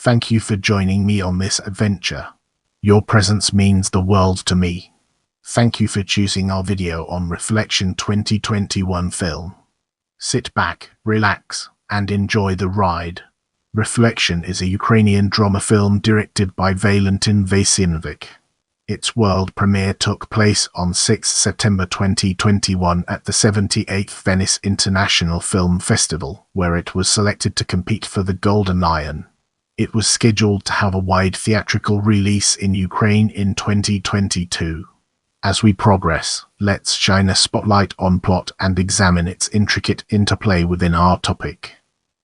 Thank you for joining me on this adventure. Your presence means the world to me. Thank you for choosing our video on Reflection 2021 film. Sit back, relax, and enjoy the ride. Reflection is a Ukrainian drama film directed by Valentyn Vasyanovych. Its world premiere took place on 6 September 2021 at the 78th Venice International Film Festival, where it was selected to compete for the Golden Lion. It was scheduled to have a wide theatrical release in Ukraine in 2022. As we progress, let's shine a spotlight on plot and examine its intricate interplay within our topic.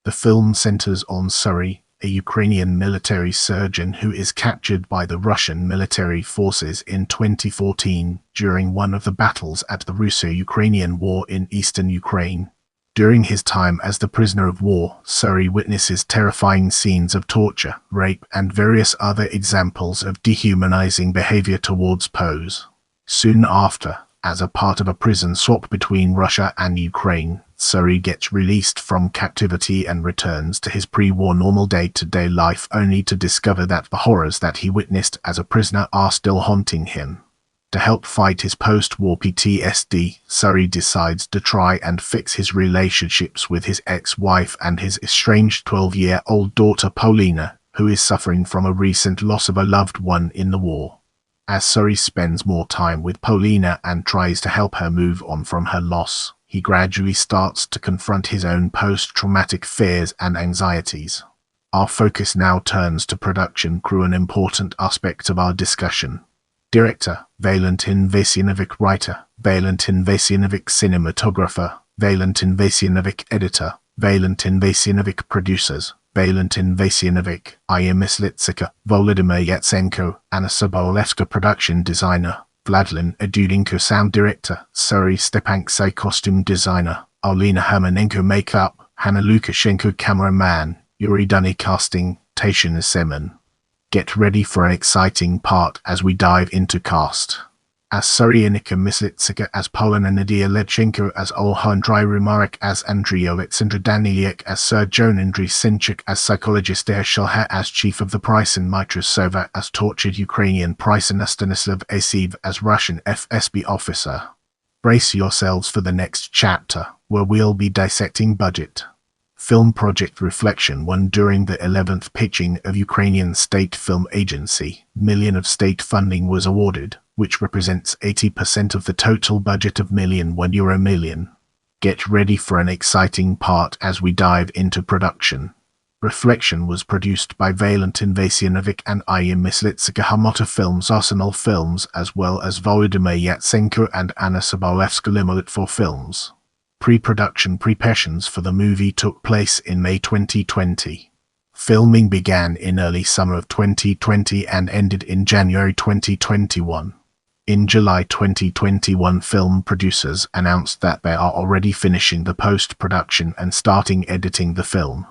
The film centers on Suri, a Ukrainian military surgeon who is captured by the Russian military forces in 2014 during one of the battles at the Russo-Ukrainian War in eastern Ukraine. During his time as the prisoner of war, Suri witnesses terrifying scenes of torture, rape, and various other examples of dehumanizing behavior towards Poles. Soon after, as a part of a prison swap between Russia and Ukraine, Suri gets released from captivity and returns to his pre-war normal day-to-day life, only to discover that the horrors that he witnessed as a prisoner are still haunting him. To help fight his post-war PTSD, Suri decides to try and fix his relationships with his ex-wife and his estranged 12-year-old daughter Paulina, who is suffering from a recent loss of a loved one in the war. As Suri spends more time with Paulina and tries to help her move on from her loss, he gradually starts to confront his own post-traumatic fears and anxieties. Our focus now turns to production crew, an important aspect of our discussion. Director, Valentyn Vasyanovych. Writer, Valentyn Vasyanovych. Cinematographer, Valentyn Vasyanovych. Editor, Valentyn Vasyanovych. Producers, Valentyn Vasyanovych, Aya Myslitsyka, Volodymyr Yatsenko, Anna Sobolevska. Production designer, Vladlen Adudenko. Sound director, Suri Stepanksy. Costume designer, Alina Hermanenko. Makeup, Hanna Lukashenko. Cameraman, Yuri Duny. Casting, Tatiana Semen. Get ready for an exciting part as we dive into cast. As Suri, Annika Myslitsyka as Polina, Nadia Ledchenko as Olha, Andrei Rumarek as Andriy, Alexandra Daniliuk as Sergey, Andriy Sinchuk as psychologist, Shalha as chief of the prison, Mitrosova as tortured Ukrainian prisoner, Stanislav Aseev as Russian FSB officer. Brace yourselves for the next chapter, where we'll be dissecting budget. Film project Reflection won during the 11th pitching of Ukrainian State Film Agency. $1 million of state funding was awarded, which represents 80% of the total budget of €1 million. Get ready for an exciting part as we dive into production. Reflection was produced by Valentyn Vasyanovych and Aya Myslitsyka, Hamota Films, Arsenal Films, as well as Volodymyr Yatsenko and Anna Sobolevska Limited for Films. Pre-production preparations for the movie took place in May 2020. Filming began in early summer of 2020 and ended in January 2021. In July 2021, film producers announced that they are already finishing the post-production and starting editing the film.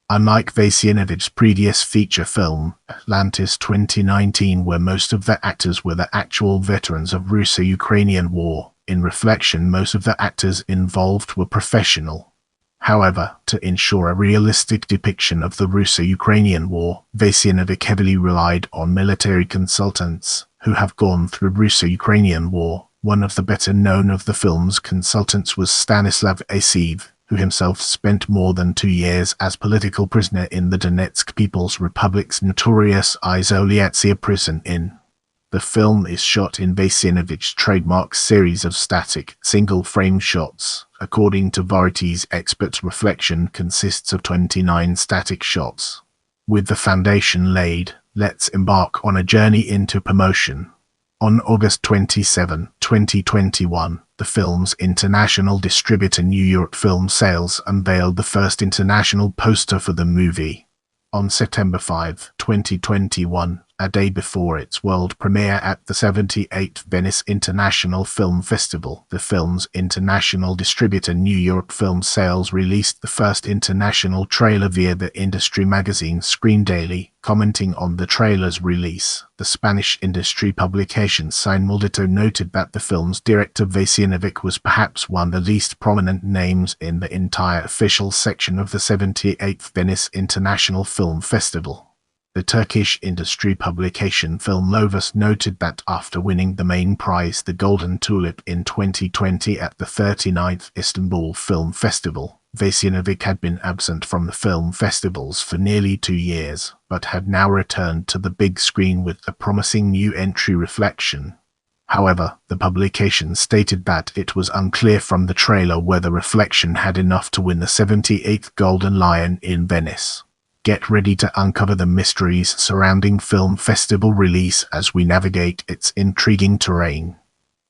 Unlike Vasyanovich's previous feature film, Atlantis 2019, where most of the actors were the actual veterans of Russo-Ukrainian War, in Reflection most of the actors involved were professional. However, to ensure a realistic depiction of the Russo-Ukrainian War, Vasyanovych heavily relied on military consultants who have gone through Russo-Ukrainian War. One of the better known of the film's consultants was Stanislav Aseev, who himself spent more than 2 years as political prisoner in the Donetsk People's Republic's notorious Izolyatsiya prison in. The film is shot in Vasyanovich's trademark series of static, single-frame shots. According to Variety's experts, Reflection consists of 29 static shots. With the foundation laid, let's embark on a journey into promotion. On August 27, 2021, the film's international distributor New York Film Sales unveiled the first international poster for the movie. On September 5, 2021, a day before its world premiere at the 78th Venice International Film Festival, the film's international distributor New York Film Sales released the first international trailer via the industry magazine Screen Daily. Commenting on the trailer's release, the Spanish industry publication Cinemaldito noted that the film's director Vasyanovych was perhaps one of the least prominent names in the entire official section of the 78th Venice International Film Festival. The Turkish industry publication Film Lovas noted that after winning the main prize, the Golden Tulip, in 2020 at the 39th Istanbul Film Festival, Vasyanovych had been absent from the film festivals for nearly 2 years, but had now returned to the big screen with a promising new entry, Reflection. However, the publication stated that it was unclear from the trailer whether Reflection had enough to win the 78th Golden Lion in Venice. Get ready to uncover the mysteries surrounding film festival release as we navigate its intriguing terrain.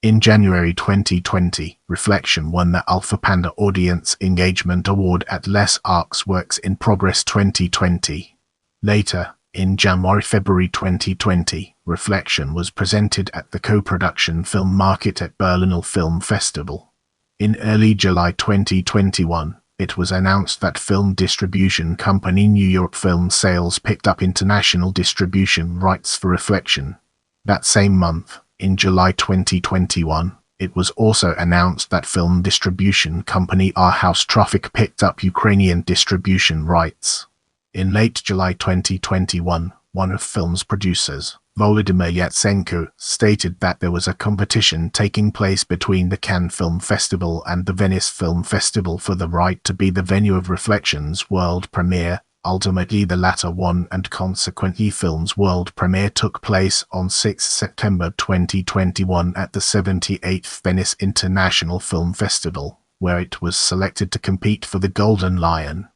In January 2020, Reflection won the Alpha Panda Audience Engagement Award at Les Arcs Works in Progress 2020. Later, in January-February 2020, Reflection was presented at the co-production film market at Berlinale Film Festival. In early July 2021, it was announced that film distribution company New York Film Sales picked up international distribution rights for Reflection. That same month, in July 2021, it was also announced that film distribution company Our House Traffic picked up Ukrainian distribution rights. In late July 2021, one of film's producers, Volodymyr Yatsenko, stated that there was a competition taking place between the Cannes Film Festival and the Venice Film Festival for the right to be the venue of Reflection's world premiere. Ultimately, the latter won, and consequently film's world premiere took place on 6 September 2021 at the 78th Venice International Film Festival, where it was selected to compete for the Golden Lion.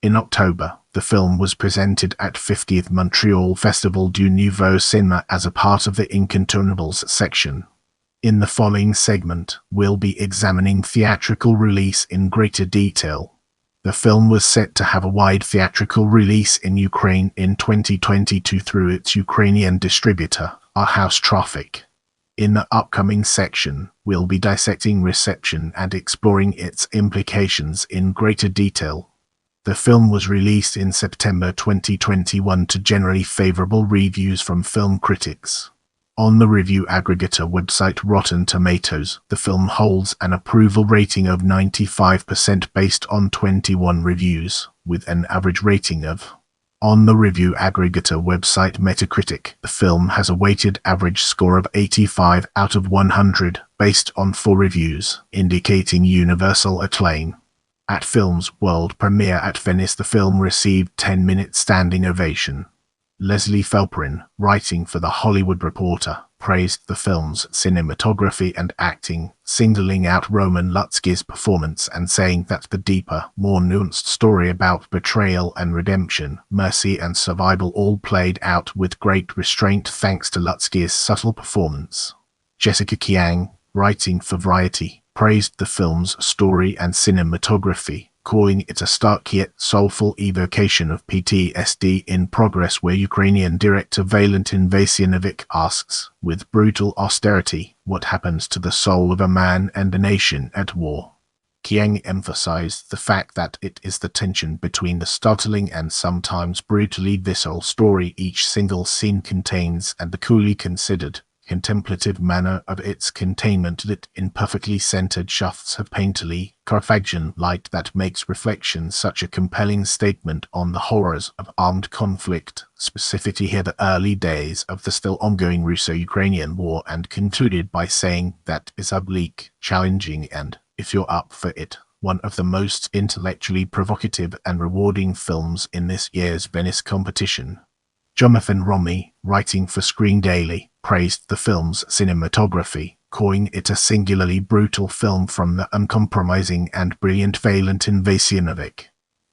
In October, the film was presented at 50th Montreal Festival du Nouveau Cinema as a part of the Incontournables section. In the following segment, we'll be examining theatrical release in greater detail. The film was set to have a wide theatrical release in Ukraine in 2022 through its Ukrainian distributor, Our House Traffic. In the upcoming section, we'll be dissecting reception and exploring its implications in greater detail. The film was released in September 2021 to generally favorable reviews from film critics. On the review aggregator website Rotten Tomatoes, the film holds an approval rating of 95% based on 21 reviews, with an average rating of. On the review aggregator website Metacritic, the film has a weighted average score of 85 out of 100, based on 4 reviews, indicating universal acclaim. At film's world premiere at Venice, the film received 10-minute standing ovation. Leslie Felperin, writing for The Hollywood Reporter, praised the film's cinematography and acting, singling out Roman Lutzky's performance and saying that the deeper, more nuanced story about betrayal and redemption, mercy and survival all played out with great restraint thanks to Lutzky's subtle performance. Jessica Kiang, writing for Variety, praised the film's story and cinematography, calling it a stark yet soulful evocation of PTSD in progress, where Ukrainian director Valentyn Vasyanovych asks, with brutal austerity, what happens to the soul of a man and a nation at war. Kiang emphasized the fact that it is the tension between the startling and sometimes brutally visceral story each single scene contains and the coolly considered, contemplative manner of its containment lit in perfectly centered shafts of painterly, Carthaginian light that makes Reflection such a compelling statement on the horrors of armed conflict, specifically here the early days of the still ongoing Russo-Ukrainian war, and concluded by saying that is a bleak, challenging and, if you're up for it, one of the most intellectually provocative and rewarding films in this year's Venice competition. Jonathan Romy, writing for Screen Daily, praised the film's cinematography, calling it a singularly brutal film from the uncompromising and brilliant Valentyn Vasyanovych.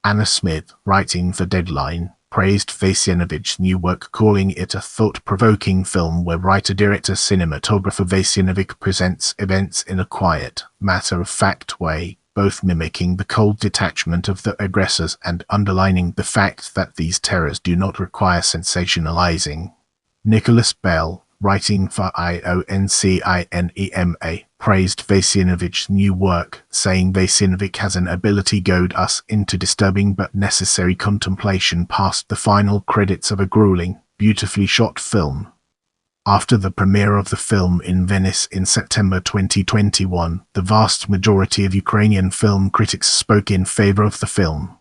Anna Smith, writing for Deadline, praised Vasyanovych's new work, calling it a thought-provoking film where writer-director cinematographer Vasyanovych presents events in a quiet, matter-of-fact way, both mimicking the cold detachment of the aggressors and underlining the fact that these terrors do not require sensationalizing. Nicholas Bell, writing for IONCINEMA, praised Vasyanovych's new work, saying Vasyanovych has an ability to goad us into disturbing but necessary contemplation past the final credits of a grueling, beautifully shot film. After the premiere of the film in Venice in September 2021, the vast majority of Ukrainian film critics spoke in favor of the film.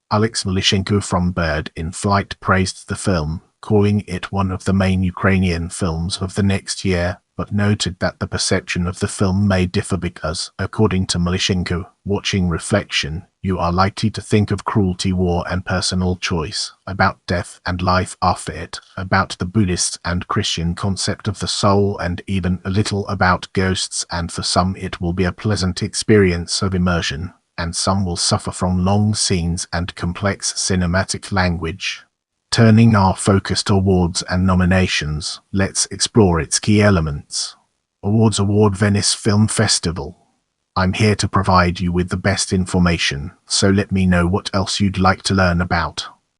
Alex Milishenko from Bird in Flight praised the film, calling it one of the main Ukrainian films of the next year, but noted that the perception of the film may differ because, according to Milishenko, watching Reflection, you are likely to think of cruelty, war and personal choice, about death and life after it, about the Buddhist and Christian concept of the soul, and even a little about ghosts, and for some it will be a pleasant experience of immersion, and some will suffer from long scenes and complex cinematic language. Turning our focus to awards and nominations, let's explore its key elements. Awards. Award Venice Film Festival. I'm here to provide you with the best information, so let me know what else you'd like to learn about.